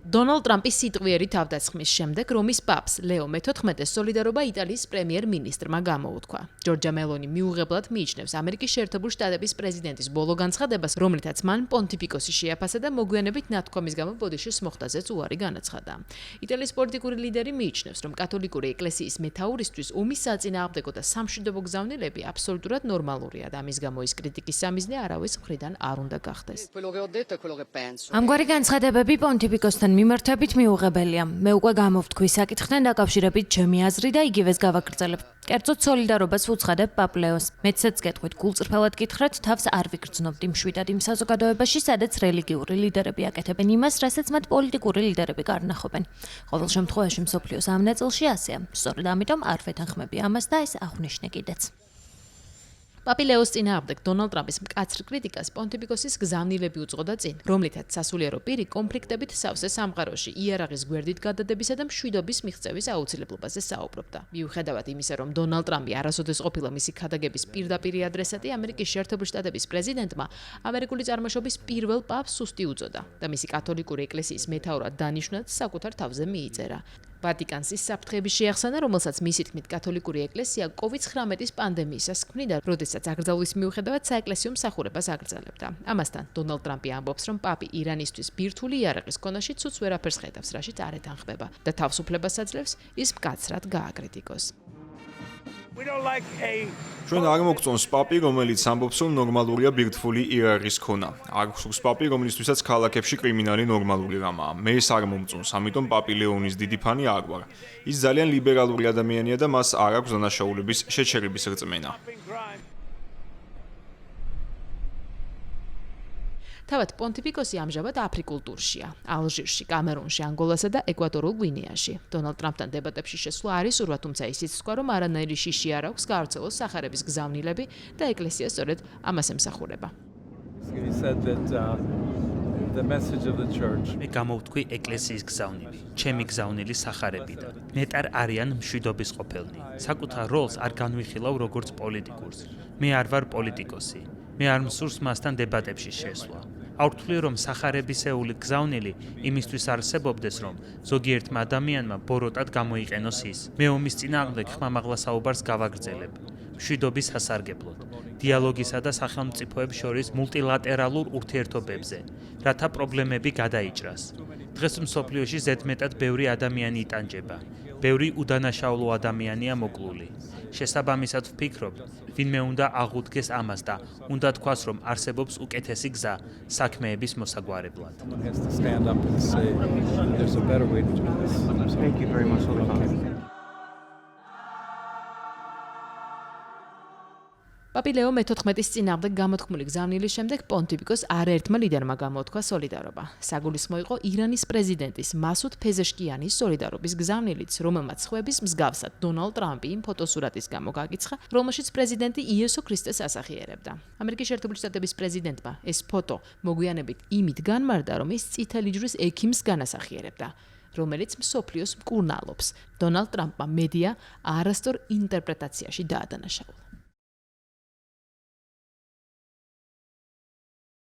დონალდ ტრამპის სიტყვიერი თავდასხმის შემდეგ რომის პაპს ლეო მე-14 სოლიდარობა იტალიის პრემიერ-მინისტრმა გამოუთქვა. ჯორჯა მელონი მიუღებლად მიიჩნევს ამერიკის შეერთებული შტატების პრეზიდენტის ბოლო განცხადებას, რომლითაც მან პონტიფიკოსი შეაფასა და მოგვიანებით ნათქვამის გამო ბოდიშის მოხდაზეც უარი განაცხადა. იტალიის პოლიტიკური ლიდერი მიიჩნევს, რომ კათოლიკური ეკლესიის მეთაურისთვის ომის საწინააღმდეგო და სამშვიდობო გზავნილები აბსოლუტურად ნორმალურია და ამის გამო ის კრიტიკის სამიზნე არავის მხრიდან არ უნდა გახდეს. ამგვარი განცხადებები პონტიფიკოსთან მიმართებით მიუღებელია. მე უკვე გამოვთქვი საკითხთან დაკავშირებით ჩემი აზრი და იგივეს გავაგრძელებ. კერძოდ სოლიდარობას ვუცხადებ პაპ ლეოს. მეცეც გეტყვით, გულწრფელად გითხრათ, თავს არ ვიგრძნობთ იმ მშვიდად იმ საზოგადოებაში, სადაც რელიგიური ლიდერები აკეთებენ იმას, რასაც მათ პოლიტიკური ლიდერები გარნახობენ. ყოველ შემთხვევაში მსოფლიოს ამ ნაწილში ასეა. სწორედ ამიტომ არ ვეთანხმები ამას და ეს აღვნიშნე კიდეც. პაპი ლეოს წინააღმდეგ დონალდ ტრამპის მკაცრ კრიტიკას პონტიფიკოსის გზავნილები უძღოდა წინ, რომლითაც სასულიერო პირი კონფლიქტებით სავსე სამყაროში იარაღის გვერდით გადადებისა და მშვიდობის მიღწევის აუცილებლობაზე საუბრობდა. მიუხედავად იმისა, რომ დონალდ ტრამპი არასოდეს ყოფილა მისი ქადაგების პირდაპირი ადრესატი, ამერიკის შეერთებული შტატების პრეზიდენტმა ამერიკული წარმოშობის პირველ პაპს სუსტი უწოდა და მისი კათოლიკური ეკლესიის მეთაურად დანიშვნად საკუთარ თავზე მიიწერა. ვატიკანს ის საფრთხეები შეახსანა, რომელსაც მისი თქმით კათოლიკური ეკლესია COVID-19 პანდემიისას ქმნიდა, როდესაც აკრძალვის მიუხედავად საეკლესიო მსახურებას აკრძალებდა. ამასთან დონალდ ტრამპი ამბობს, რომ პაპი ირანისთვის ბირთვული იარაღის კონაში ცუც ვერაფერს ხედავს, რაშიც არ ეთანხმება და თავისუფლებას აძლევს ის მკაცრად გააკრიტიკოს. ჩვენ არ მოგწონს პაპი, რომელიც ამბობს, რომ ნორმალურია ბირთვული იარაღის ქონა. არ გვსურს პაპი, რომლისთვისაც ქალაქებში კრიმინალი ნორმალური რამაა. მე ეს არ მომწონს, ამიტომ პაპი ლეონის დიდი ფანი არ ვარ. ის ძალიან ლიბერალური ადამიანია და მას არ აქვს დანაშაულების შეჩერების რწმენა. თავად პონტიფიკოსი ამჟამად აფრიკულ ტურშია, ალჟირში, კამერუნში, ანგოლასა და ეკვატორულ გვინეაში. დონალდ ტრამპთან დებატებში შესვლა არის სურვა, თუმცა ისიც თქვა, რომ არანაირი შიში არ აქვს გაავრცელოს სახარების გზავნილები და ეკლესია სწორედ ამას ემსახურება. მე გამოვთქვი ეკლესიის გზავნილი, ჩემი გზავნილი სახარებიდან. ნეტარ არიან მშვიდობის ყოფილნი. საკუთარ როლს არ განვიხილავ როგორც პოლიტიკურს. მე არ ვარ პოლიტიკოსი. მე არ მსურს მასთან დებატებში შესვლა. არ ვთვლი, რომ სახარებისეული გზავნილი იმისთვის არსებობდეს, რომ ზოგიერთმა ადამიანმა ბოროტად გამოიყენოს ის. მე ომის წინააღმდეგ ხმამაღლა საუბარს გავაგრძელებ. მშვიდობის სასარგებლოდ, დიალოგისა და სახელმწიფოებს შორის მულტილატერალურ ურთიერთობებზე, რათა პრობლემები გადაიჭრას. დღეს მსოფლიოში ზედმეტად ბევრი ადამიანი იტანჯება. ბევრი უდანაშაულო ადამიანია მოკლული. შესაბამისად ვფიქრობ, ვინმე უნდა აღუდგეს ამას და უნდა თქვას, რომ არსებობს უკეთესი გზა საქმეების მოსაგვარებლად. პაპი ლეო მე-14 წინააღმდეგ გამოთქმული გზავნილის შემდეგ პონტიფიკოს არაერთმა ლიდერმა გამოთქვა სოლიდარობა. საგულისხმო იყო ირანის პრეზიდენტის მასუდ ფეზეშკიანის სოლიდარობის გზავნილიც, რომელმაც ხვების მსგავსად დონალდ ტრამპი იმ ფოტოსურათის გამო გაგიცხა, რომელშიც პრეზიდენტი იესო ქრისტეს ასახიერებდა. ამერიკის შეერთებული შტატების პრეზიდენტმა ეს ფოტო მოგვიანებით იმით განმარტა, რომ ის წითელი ჯვრის ექიმს განასახიერებდა, რომელიც მსოფლიოს მკურნალობს. დონალდ ტრამპმა მედია არასწორ ინტერპრეტაციაში დაადანაშაულა.